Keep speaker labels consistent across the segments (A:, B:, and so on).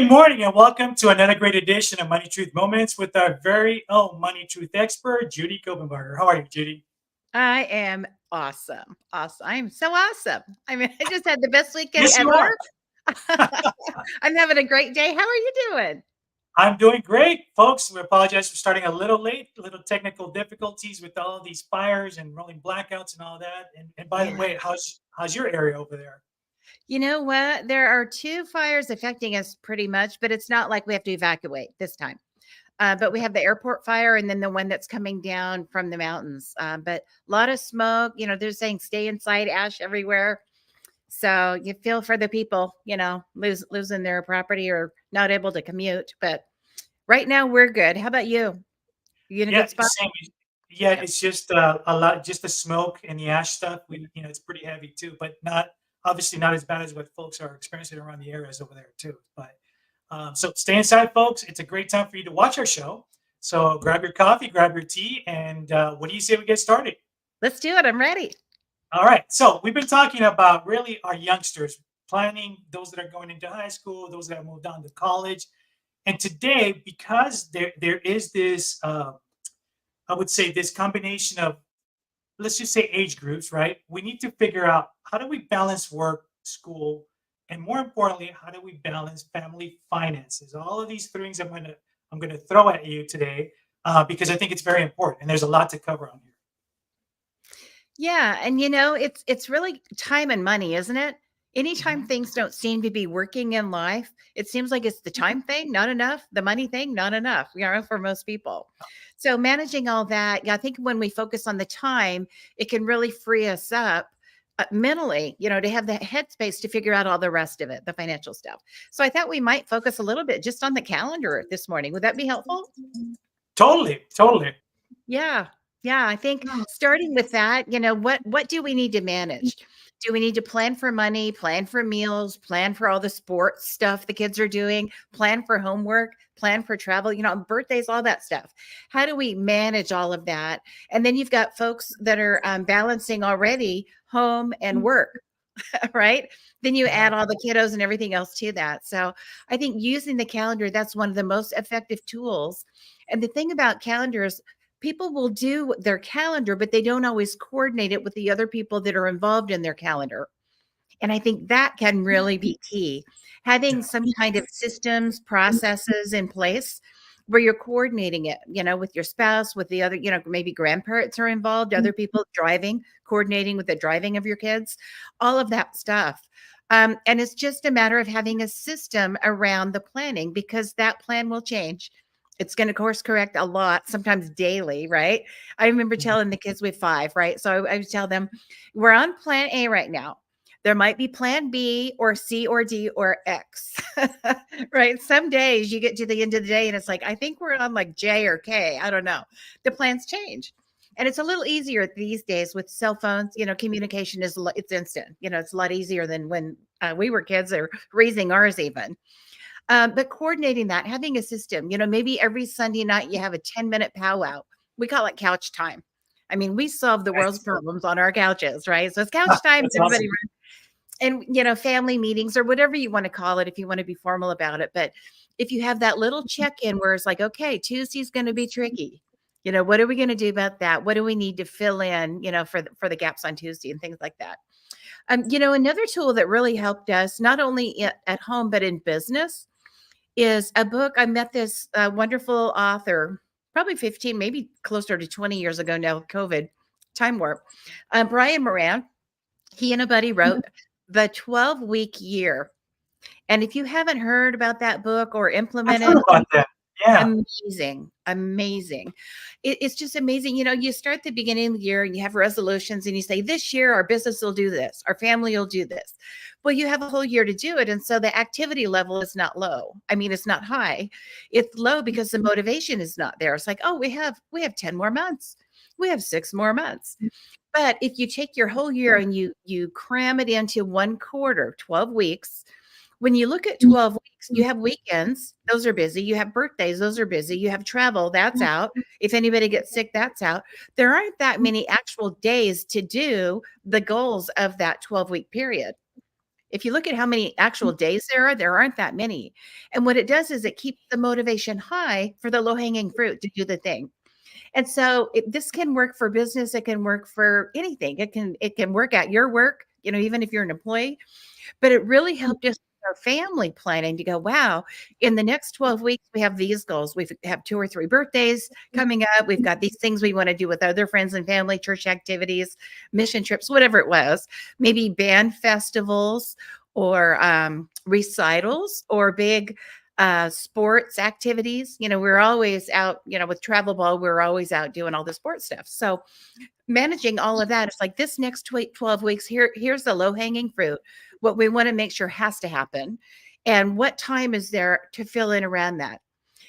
A: Good morning and welcome to another great edition of Money Truth Moments with our very own Money Truth expert, Judy Copenbarger. How are you, Judy?
B: I am awesome. Awesome. I'm so awesome. I mean, I just had the best weekend
A: Yes, you
B: ever.
A: are.
B: I'm having a great day. How are you doing?
A: I'm doing great, folks. We apologize for starting a little late, little technical difficulties with all of these fires and rolling blackouts and all that. And by the
B: Yeah.
A: way, how's your area over there?
B: You know what? There are two fires affecting us pretty much, but it's not like we have to evacuate this time. But we have the airport fire and then the one that's coming down from the mountains. But a lot of smoke. They're saying stay inside, ash everywhere. So you feel for the people, losing their property or not able to commute. But right now we're good. How about you? You in a
A: Yeah,
B: good spot?
A: same. Yeah,
B: Yep.
A: it's just a lot, just the smoke and the ash stuff. It's pretty heavy too, but not obviously not as bad as what folks are experiencing around the areas over there too. But so stay inside, folks. It's a great time for you to watch our show. So grab your coffee, grab your tea, and what do you say we get started?
B: Let's do it. I'm ready.
A: All right. So we've been talking about really our youngsters planning, those that are going into high school, those that have moved on to college, and today because there is this. I would say this combination of, let's just say, age groups, right? We need to figure out how do we balance work, school, and more importantly, how do we balance family finances? All of these things I'm gonna throw at you today because I think it's very important, and there's a lot to cover on here.
B: Yeah, and it's really time and money, isn't it? Anytime
A: Mhm.
B: things don't seem to be working in life, it seems like it's the time thing, not enough, the money thing, not enough, for most people. So managing all that, yeah, I think when we focus on the time, it can really free us up mentally, to have the headspace to figure out all the rest of it, the financial stuff. So I thought we might focus a little bit just on the calendar this morning. Would that be helpful?
A: Totally, totally.
B: Yeah. Yeah, I think starting with that, what do we need to manage? Do we need to plan for money, plan for meals, plan for all the sports stuff the kids are doing, plan for homework, plan for travel, birthdays, all that stuff? How do we manage all of that? And then you've got folks that are balancing already home and work, right? Then you
A: Yeah.
B: add all the kiddos and everything else to that. So I think using the calendar, that's one of the most effective tools. And the thing about calendars, people will do their calendar, but they don't always coordinate it with the other people that are involved in their calendar. And I think that can really be key. Having
A: Yeah.
B: some kind of systems, processes in place where you're coordinating it, with your spouse, with the other, maybe grandparents are involved, other people driving, coordinating with the driving of your kids, all of that stuff. And it's just a matter of having a system around the planning because that plan will change. It's going to course correct a lot, sometimes daily, right? I remember
A: Mhm.
B: telling the kids with 5, right? So I would tell them, we're on plan A right now. There might be plan B or C or D or X, right? Some days you get to the end of the day and it's like, I think we're on like J or K. I don't know. The plans change. And it's a little easier these days with cell phones. Communication it's instant. It's a lot easier than when we were kids or raising ours even. But coordinating that, having a system, maybe every Sunday night you have a 10-minute powwow. We call it couch time. I mean, we solve the world's
A: Nice.
B: problems on our couches, right? So it's couch time.
A: That's
B: Everybody,
A: awesome.
B: and family meetings or whatever you want to call it if you want to be formal about it. But if you have that little check-in where it's like, okay, Tuesday's going to be tricky, what are we going to do about that? What do we need to fill in, for the gaps on Tuesday and things like that. Another tool that really helped us not only at home but in business is a book. I met this wonderful author probably 15, maybe closer to 20 years ago now, COVID time warp. Brian Moran, he and a buddy wrote the 12-week year. And if you haven't heard about that book or
A: I've heard
B: implemented,
A: about that. Yeah.
B: amazing, amazing. It's just amazing. You start the beginning of the year and you have resolutions and you say, this year our business will do this, our family will do this. Well, you have a whole year to do it. And so the activity level is not low. I mean, it's not high. It's low because the motivation is not there. It's like, oh, we have 10 more months. We have 6 more months. But if you take your whole year and you cram it into one quarter, 12 weeks, when you look at 12 weeks, you have weekends, those are busy. You have birthdays, those are busy. You have travel, that's out. If anybody gets sick, that's out. There aren't that many actual days to do the goals of that 12-week period. If you look at how many actual days there aren't that many. And what it does is it keeps the motivation high for the low hanging fruit to do the thing. And so this can work for business. It can work for anything. It can work at your work, even if you're an employee. But it really helped us with our family planning to go, wow, in the next 12 weeks, we have these goals. We have 2 or 3 birthdays coming up. We've got these things we want to do with other friends and family, church activities, mission trips, whatever it was, maybe band festivals or recitals or big sports activities. We're always out, with travel ball, we're always out doing all the sports stuff. So managing all of that, it's like this next 12 weeks, here's the low hanging fruit, what we want to make sure has to happen, and what time is there to fill in around that.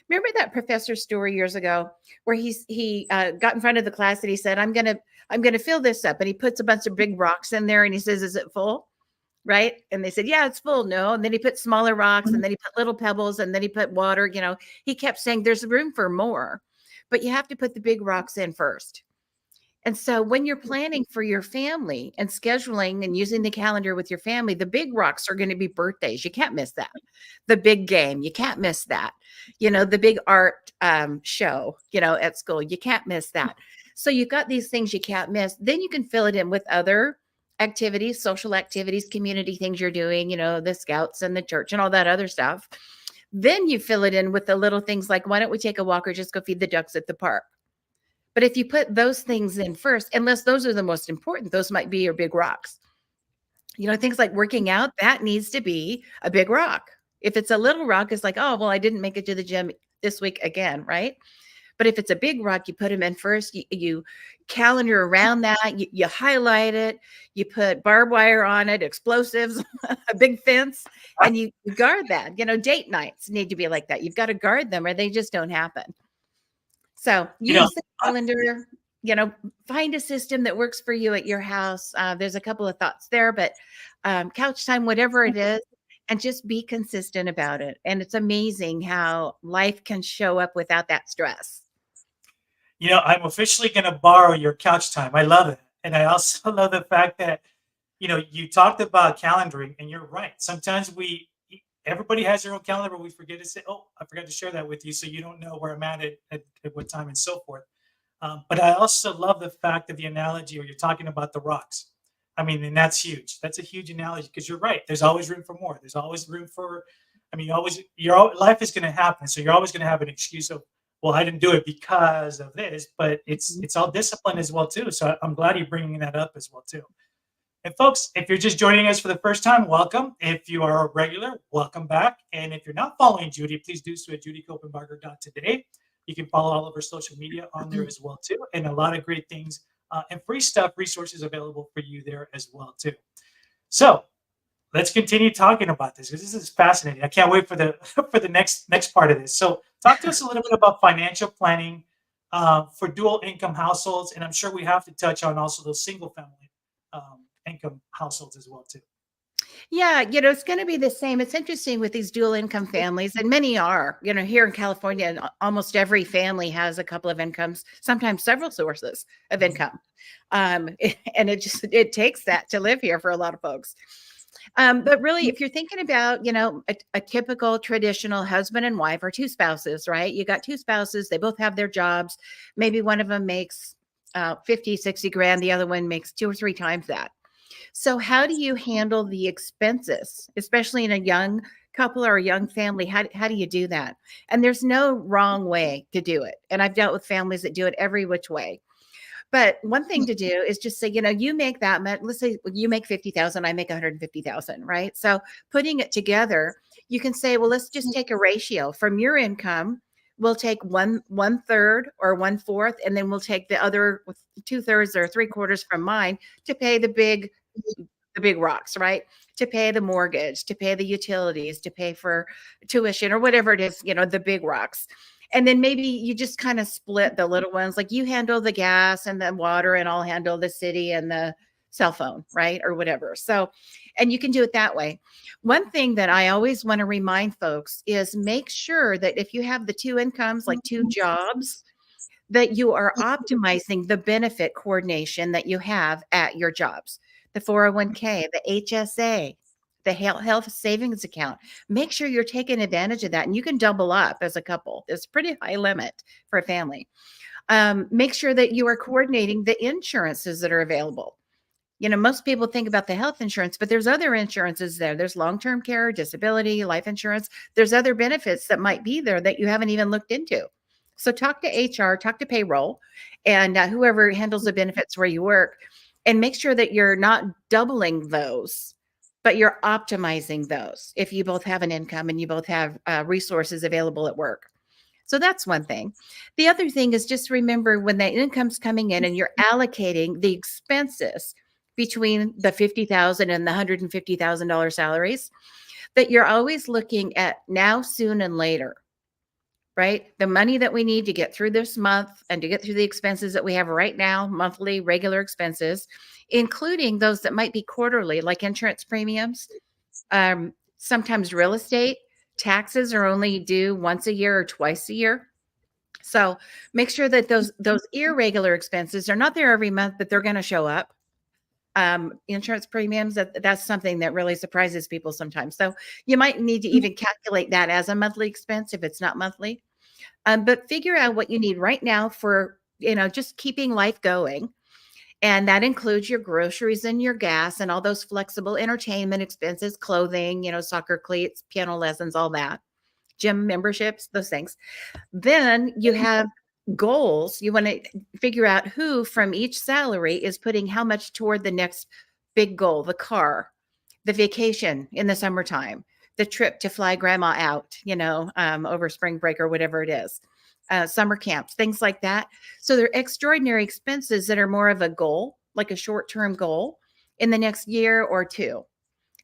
B: Remember that professor story years ago where he got in front of the class and he said, I'm gonna fill this up, and he puts a bunch of big rocks in there and he says, is it full? Right? And they said, yeah, it's full. No. And then he put smaller rocks, and then he put little pebbles, and then he put water. He kept saying there's room for more, but you have to put the big rocks in first. And so when you're planning for your family and scheduling and using the calendar with your family, the big rocks are going to be birthdays. You can't miss that. The big game, you can't miss that. The big art show, at school, you can't miss that. So you've got these things you can't miss. Then you can fill it in with other activities, social activities, community things you're doing, the scouts and the church and all that other stuff. Then you fill it in with the little things like, why don't we take a walk or just go feed the ducks at the park? But if you put those things in first, unless those are the most important, those might be your big rocks. Things like working out, that needs to be a big rock. If it's a little rock, it's like, oh, well, I didn't make it to the gym this week again, right? But if it's a big rock, you put them in first, you calendar around that, you highlight it, you put barbed wire on it, explosives, a big fence, and you guard that. Date nights need to be like that. You've got to guard them or they just don't happen. So use the calendar, find a system that works for you at your house. There's a couple of thoughts there, but couch time, whatever it is, and just be consistent about it. And it's amazing how life can show up without that stress.
A: I'm officially going to borrow your couch time. I love it. And I also love the fact that, you talked about calendaring, and you're right. Sometimes everybody has their own calendar, but we forget to say, oh, I forgot to share that with you. So you don't know where I'm at what time and so forth. But I also love the fact of the analogy where you're talking about the rocks. I mean, and that's huge. That's a huge analogy because you're right. There's always room for more. There's always room for, your life is going to happen. So you're always going to have an excuse of, well, I didn't do it because of this, but it's all discipline as well too. So I'm glad you're bringing that up as well too. And folks, if you're just joining us for the first time, welcome. If you are a regular, welcome back. And if you're not following Judy, please do so at judycopenbarger.today. You can follow all of her social media on there as well too, and a lot of great things and free stuff, resources available for you there as well too. So let's continue talking about this because this is fascinating. I can't wait for the next part of this. So talk to us a little bit about financial planning for dual income households, and I'm sure we have to touch on also those single family income households as well too.
B: Yeah, it's going to be the same. It's interesting with these dual income families, and many are, here in California, and almost every family has a couple of incomes, sometimes several sources of income. And it takes that to live here for a lot of folks. But really, if you're thinking about, a typical traditional husband and wife or two spouses, right? You got two spouses, they both have their jobs. Maybe one of them makes 50, 60 grand. The other one makes 2 or 3 times that. So how do you handle the expenses, especially in a young couple or a young family? How do you do that? And there's no wrong way to do it. And I've dealt with families that do it every which way. But one thing to do is just say, you make that much. Let's say you make 50,000, I make 150,000, right? So putting it together, you can say, well, let's just take a ratio from your income. We'll take one third or 1/4, and then we'll take the other 2/3 or 3/4 from mine to pay the big rocks, right? To pay the mortgage, to pay the utilities, to pay for tuition or whatever it is, the big rocks. And then maybe you just kind of split the little ones, like you handle the gas and the water, and I'll handle the city and the cell phone, right? Or whatever. So, and you can do it that way. One thing that I always want to remind folks is make sure that if you have the 2 incomes, like 2 jobs, that you are optimizing the benefit coordination that you have at your jobs, the 401k, the HSA, the health savings account. Make sure you're taking advantage of that. And you can double up as a couple. There's a pretty high limit for a family. Make sure that you are coordinating the insurances that are available. Most people think about the health insurance, but there's other insurances there. There's long-term care, disability, life insurance. There's other benefits that might be there that you haven't even looked into. So talk to HR, talk to payroll, and whoever handles the benefits where you work, and make sure that you're not doubling those, but you're optimizing those if you both have an income and you both have resources available at work. So that's one thing. The other thing is just remember when that income's coming in and you're allocating the expenses between the $50,000 and the $150,000 salaries, that you're always looking at now, soon, and later, right? The money that we need to get through this month and to get through the expenses that we have right now, monthly, regular expenses, including those that might be quarterly, like insurance premiums, sometimes real estate. Taxes are only due once a year or twice a year. So make sure that those irregular expenses are not there every month, but they're going to show up. Insurance premiums, that's something that really surprises people sometimes. So you might need to even calculate that as a monthly expense if it's not monthly. But figure out what you need right now for, just keeping life going. And that includes your groceries and your gas and all those flexible entertainment expenses, clothing, soccer cleats, piano lessons, all that, gym memberships, those things. Then you have goals. You want to figure out who from each salary is putting how much toward the next big goal, the car, the vacation in the summertime, the trip to fly grandma out, over spring break or whatever it is. Summer camps, things like that. So they're extraordinary expenses that are more of a goal, like a short-term goal in the next year or two.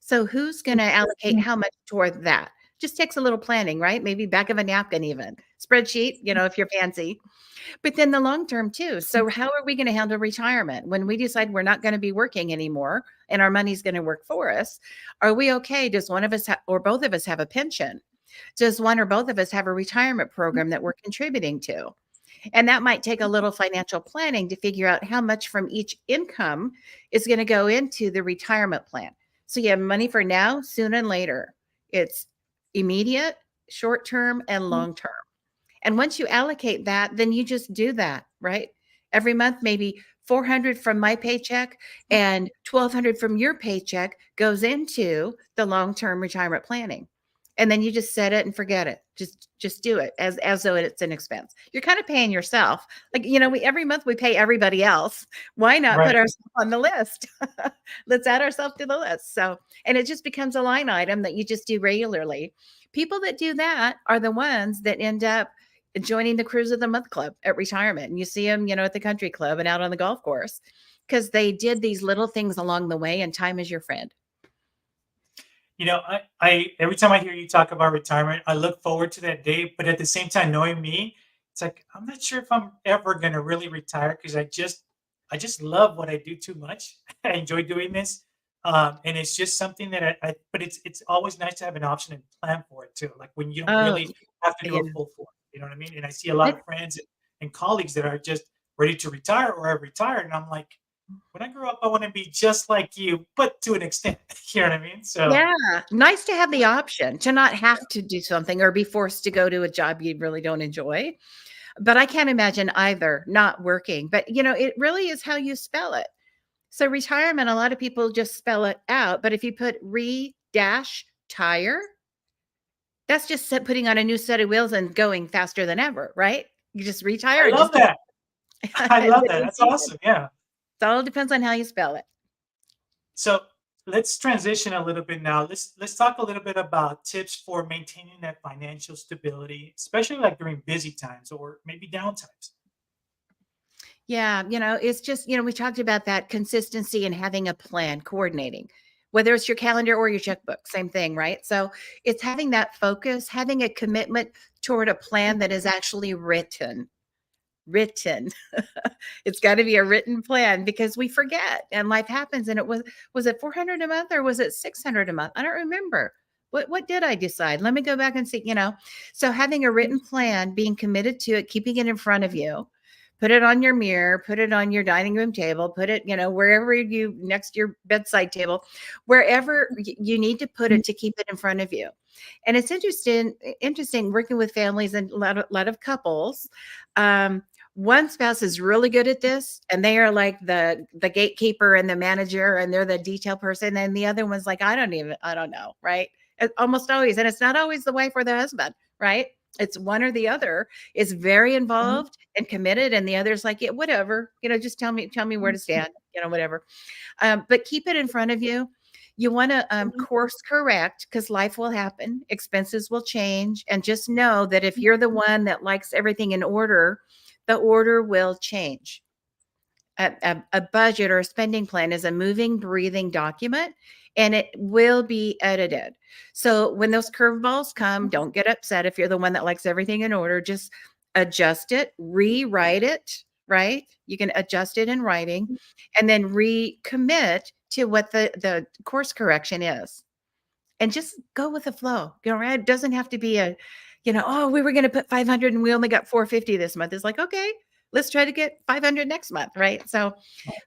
B: So who's going to allocate how much toward that? Just takes a little planning, right? Maybe back of a napkin, even spreadsheet, if you're fancy. But then the long term too. So how are we going to handle retirement when we decide we're not going to be working anymore and our money's going to work for us? Are we okay? Does one of us or both of us have a pension? Does one or both of us have a retirement program that we're contributing to? And that might take a little financial planning to figure out how much from each income is going to go into the retirement plan. So you have money for now, soon, and later. It's immediate, short term, and long term. And once you allocate that, then you just do that, right? Every month, maybe 400 from my paycheck and 1,200 from your paycheck goes into the long-term retirement planning. And then you just set it and forget it. Just do it as though it's an expense. You're kind of paying yourself. Like, every month we pay everybody else. Why not put ourselves on the list? Let's add ourselves to the list. So, and it just becomes a line item that you just do regularly. People that do that are the ones that end up joining the Cruise of the Month Club at retirement. And you see them, at the country club and out on the golf course because they did these little things along the way, and time is your friend.
A: I every time I hear you talk about retirement, I look forward to that day. But at the same time, knowing me, it's like I'm not sure if I'm ever gonna really retire because I just love what I do too much. I enjoy doing this, and it's just something that I. But it's always nice to have an option and plan for it too. Like when you don't
B: Oh,
A: really have to do
B: yeah.
A: a full force. You know what I mean? And I see a lot of friends and colleagues that are just ready to retire or have retired, and I'm like, when I grow up, I want to be just like you, but to an extent. You know what I mean? So.
B: Yeah, nice to have the option to not have to do something or be forced to go to a job you really don't enjoy. But I can't imagine either not working. But, it really is how you spell it. So retirement, a lot of people just spell it out. But if you put re-tire, that's just putting on a new set of wheels and going faster than ever, right? You just retire.
A: I love that. I love that. That's awesome. Yeah.
B: It all depends on how you spell it.
A: So let's transition a little bit now. Let's talk a little bit about tips for maintaining that financial stability, especially like during busy times or maybe down times.
B: Yeah, it's just, we talked about that consistency and having a plan, coordinating, whether it's your calendar or your checkbook, same thing, right? So it's having that focus, having a commitment toward a plan that is actually written. It's got to be a written plan because we forget and life happens. And was it 400 a month or was it 600 a month? I don't remember. What did I decide? Let me go back and see, so having a written plan, being committed to it, keeping it in front of you, Put it on your mirror, put it on your dining room table, put it, wherever you next to your bedside table, wherever you need to put it to keep it in front of you. And it's interesting working with families and a lot of couples. One spouse is really good at this, and they are like the gatekeeper and the manager, and they're the detail person, and the other one's like, I don't know, right? Almost always, and it's not always the wife or the husband, right? It's one or the other is very involved and committed, and the other's like, yeah, whatever, just tell me where to stand, whatever. But keep it in front of you. You want to course correct, because life will happen, expenses will change, and just know that if you're the one that likes everything in order, the order will change. A budget or a spending plan is a moving, breathing document, and it will be edited. So when those curveballs come, don't get upset if you're the one that likes everything in order. Just adjust it, rewrite it, right? You can adjust it in writing, and then recommit to what the course correction is. And just go with the flow. Right? It doesn't have to be oh, we were going to put 500 and we only got 450 this month. It's like, okay, let's try to get 500 next month, right? So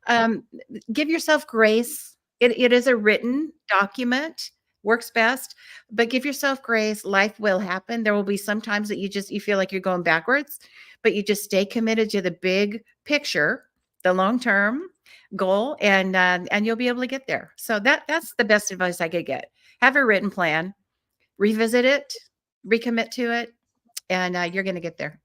B: um, give yourself grace. It is a written document, works best, but give yourself grace. Life will happen. There will be some times that you feel like you're going backwards, but you just stay committed to the big picture, the long-term goal, and you'll be able to get there. So that's the best advice I could get. Have a written plan, revisit it, recommit to it, and you're going to get there.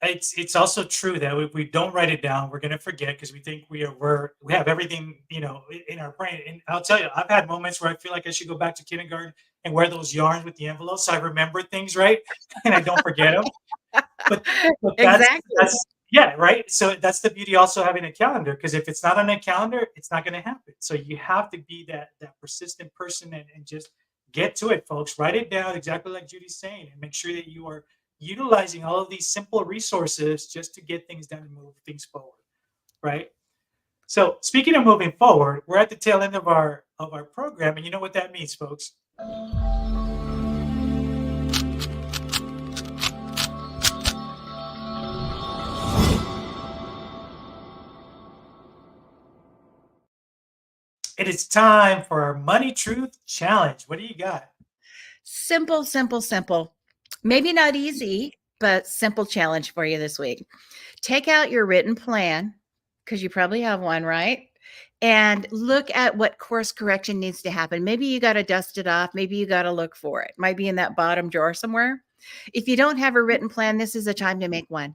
A: It's also true that if we don't write it down, we're gonna forget because we think we have everything in our brain. And I'll tell you, I've had moments where I feel like I should go back to kindergarten and wear those yarns with the envelopes, so I remember things, right, and I don't forget them. But
B: Exactly.
A: that's yeah, right. So that's the beauty also having a calendar, because if it's not on a calendar, it's not going to happen. So you have to be that persistent person, and just get to it, folks. Write it down exactly like Judy's saying, and make sure that you are utilizing all of these simple resources just to get things done and move things forward, right? So speaking of moving forward, we're at the tail end of our program, and you know what that means, folks. It is time for our Money Truth Challenge. What do you got?
B: Simple, simple, simple. Maybe not easy, but simple challenge for you this week. Take out your written plan, because you probably have one, right? And look at what course correction needs to happen. Maybe you got to dust it off. Maybe you got to look for it. Might be in that bottom drawer somewhere. If you don't have a written plan, this is a time to make one.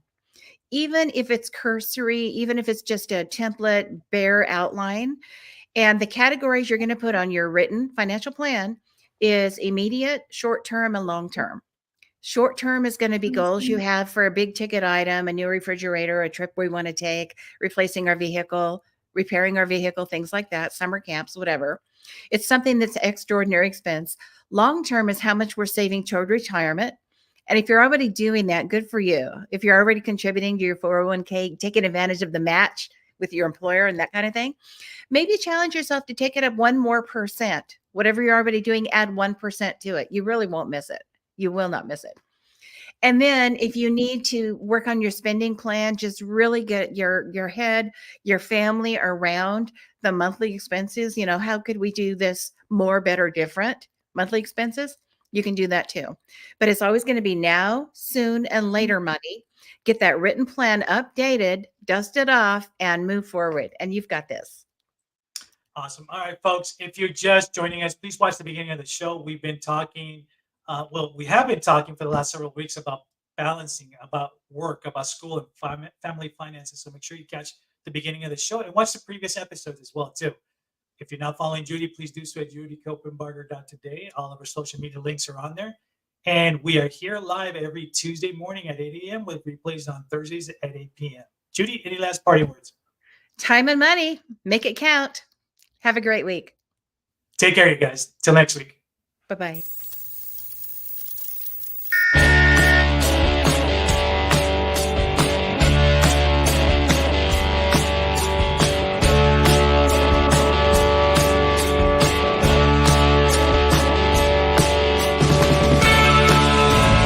B: Even if it's cursory, even if it's just a template, bare outline, and the categories you're going to put on your written financial plan is immediate, short term, and long term. Short term is going to be goals you have for a big ticket item, a new refrigerator, a trip we want to take, replacing our vehicle, repairing our vehicle, things like that, summer camps, whatever. It's something that's extraordinary expense. Long term is how much we're saving toward retirement. And if you're already doing that, good for you. If you're already contributing to your 401k, taking advantage of the match with your employer and that kind of thing, maybe challenge yourself to take it up 1% more. Whatever you're already doing, add 1% to it. You really won't miss it. You will not miss it. And then if you need to work on your spending plan, just really get your head, your family around the monthly expenses. How could we do this more, better, different? Monthly expenses, you can do that too. But it's always going to be now, soon, and later money. Get that written plan updated, dust it off, and move forward. And you've got this.
A: Awesome. All right, folks, if you're just joining us, please watch the beginning of the show. We've been talking, we have been talking for the last several weeks about balancing, about work, about school, and family finances. So make sure you catch the beginning of the show and watch the previous episodes as well, too. If you're not following Judy, please do so at judycopenbarger.today. All of our social media links are on there. And we are here live every Tuesday morning at 8 a.m. with replays on Thursdays at 8 p.m. Judy, any last party words?
B: Time and money, make it count. Have a great week.
A: Take care, you guys. Till next week.
B: Bye-bye.